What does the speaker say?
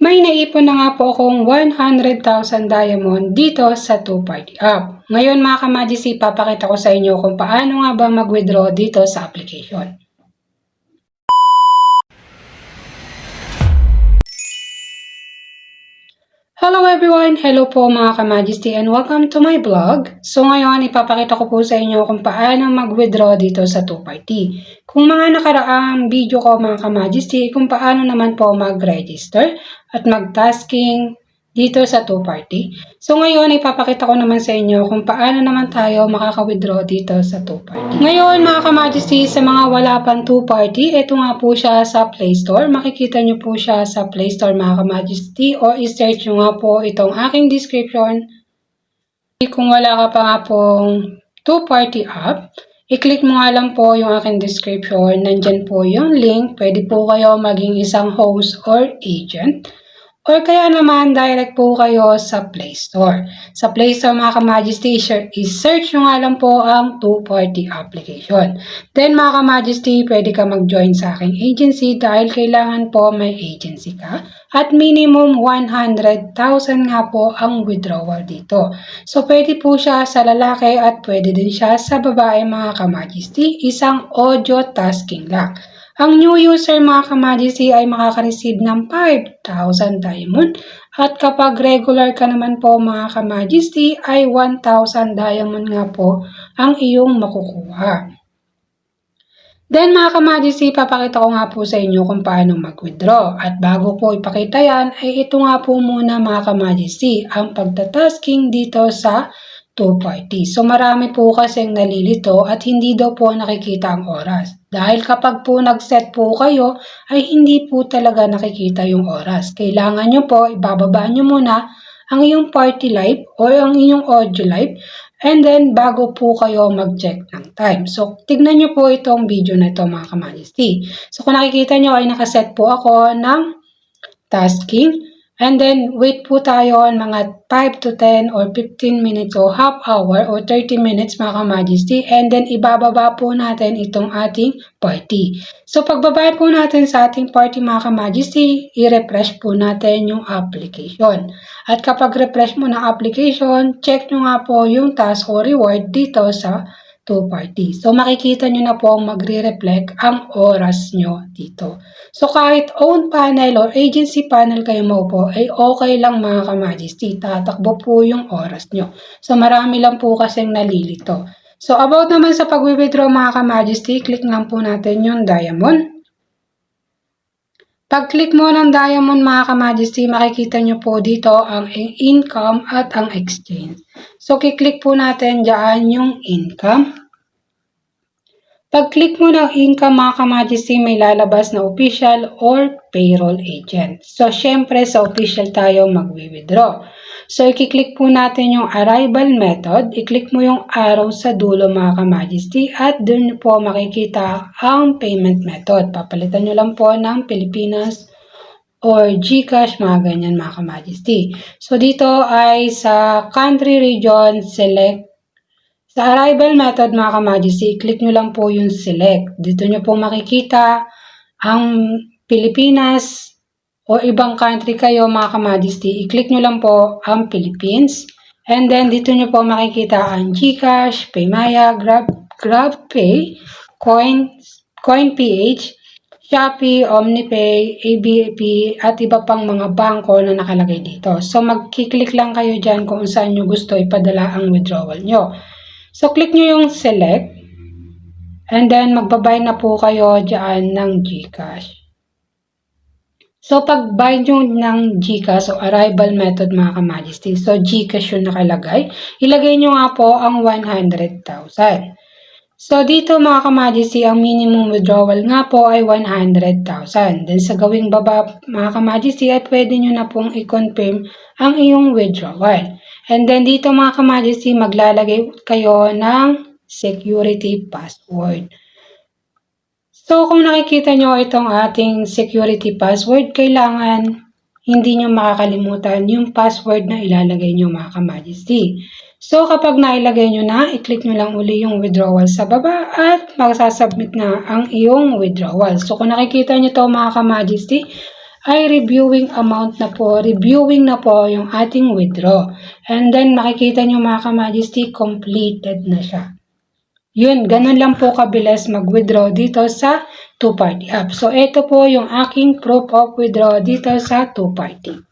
May naipon na nga po akong 100,000 diamond dito sa 2Party app. Ngayon mga ka-Majesty, papakita ko sa inyo kung paano nga ba mag-withdraw dito sa application. Hello everyone! Hello po mga ka-Majesty and welcome to my vlog. So ngayon, ipapakita ko po sa inyo kung paano mag-withdraw dito sa 2Party. Kung mga nakaraang video ko mga ka-Majesty, kung paano naman po mag-register at mag-tasking dito sa 2Party. So ngayon, ipapakita ko naman sa inyo kung paano naman tayo makaka-withdraw dito sa 2Party. Ngayon mga ka-Majesty, sa mga wala pang 2Party, ito nga po siya sa Play Store. Makikita nyo po siya sa Play Store mga ka-Majesty o i-search nyo nga po itong aking description. Kung wala ka pa nga pong 2Party app, i-click mo nga lang po yung aking description. Nandyan po yung link. Pwede po kayo maging isang host or agent. Or kaya naman, direct po kayo sa Play Store. Sa Play Store mga ka-Majesty, i-search nyo nga lang po ang 2Party application. Then mga ka-Majesty, pwede ka mag-join sa aking agency dahil kailangan po may agency ka. At minimum 100,000 nga po ang withdrawal dito. So pwede po siya sa lalaki at pwede din siya sa babae mga ka-Majesty. Isang audio tasking lang. Ang new user mga ka-Majesty ay makaka-receive ng 5,000 diamond at kapag regular ka naman po mga ka-Majesty ay 1,000 diamond nga po ang iyong makukuha. Then mga ka-Majesty, papakita ko nga po sa inyo kung paano mag-withdraw. At bago po ipakita yan, ay ito nga po muna mga ka-Majesty, ang pagtatasking dito sa 2Party. So marami po kasing nalilito at hindi daw po nakikita ang oras. Dahil kapag po nag-set po kayo, ay hindi po talaga nakikita yung oras. Kailangan nyo po, ibababa nyo muna ang iyong party live o ang iyong audio live. And then, bago po kayo mag-check ng time. So, tignan nyo po itong video na ito mga ka-Majesty. So, kung nakikita nyo ay nakaset po ako ng tasking. And then, wait po tayo mga 5 to 10 or 15 minutes o half hour or 30 minutes mga ka-Majesty. And then, ibababa po natin itong ating party. So, pagbaba po natin sa ating party mga ka-Majesty, i-refresh po natin yung application. At kapag refresh mo na application, check nyo nga po yung task o reward dito sa 2Party. So, makikita nyo na po magre-reflect ang oras nyo dito. So, kahit own panel or agency panel kayo mo po, ay okay lang mga ka-Majesty. Tatakbo po yung oras nyo. So, marami lang po kasing nalilito. So, about naman sa pag-withdraw mga ka-Majesty, click lang po natin yung diamond. Pag-click mo ng diamond mga ka-Majesty, makikita nyo po dito ang income at ang exchange. So, kiklik po natin dyan yung income. Pag-click mo ng income mga ka-Majesty, may lalabas na official or payroll agent. So, syempre sa official tayo mag-withdraw. So, i-click po natin yung arrival method. I-click mo yung arrow sa dulo mga ka-Majesty at doon po makikita ang payment method. Papalitan nyo lang po ng Pilipinas or GCash, mga ganyan mga ka-Majesty. So, dito ay sa country region, select. Sa arrival method mga ka-Majesty, click nyo lang po yung select. Dito nyo po makikita ang Pilipinas o ibang country kayo mga ka-Majesty. I-click nyo lang po ang Philippines. And then dito nyo po makikita ang GCash, Paymaya, GrabPay, CoinPH, Shopee, OmniPay, ABP, at iba pang mga bangko na nakalagay dito. So magkiklik lang kayo dyan kung saan nyo gusto ipadala ang withdrawal nyo. So, click nyo yung select. And then, magbabay na po kayo dyan ng GCash. So, pag-buy nyo ng GCash o arrival method mga ka-Majesty. So, GCash yung nakalagay. Ilagay nyo nga po ang 100,000. So, dito mga ka-Majesty, ang minimum withdrawal nga po ay 100,000. Then, sa gawing baba mga ka-Majesty, ay pwede nyo na pong i-confirm ang iyong withdrawal. And then, dito mga ka-Majesty, maglalagay kayo ng security password. So, kung nakikita nyo itong ating security password, kailangan hindi nyo makakalimutan yung password na ilalagay nyo mga ka-Majesty. So, kapag nailagay nyo na, i-click nyo lang uli yung withdrawal sa baba at magsasubmit na ang iyong withdrawal. So, kung nakikita nyo to mga ka-Majesty, ay reviewing amount na po, reviewing na po yung ating withdraw. And then makikita nyo mga ka-Majesty, completed na siya. Yun, ganun lang po kabilis mag-withdraw dito sa two-party app. So, ito po yung aking proof of withdraw dito sa two-party.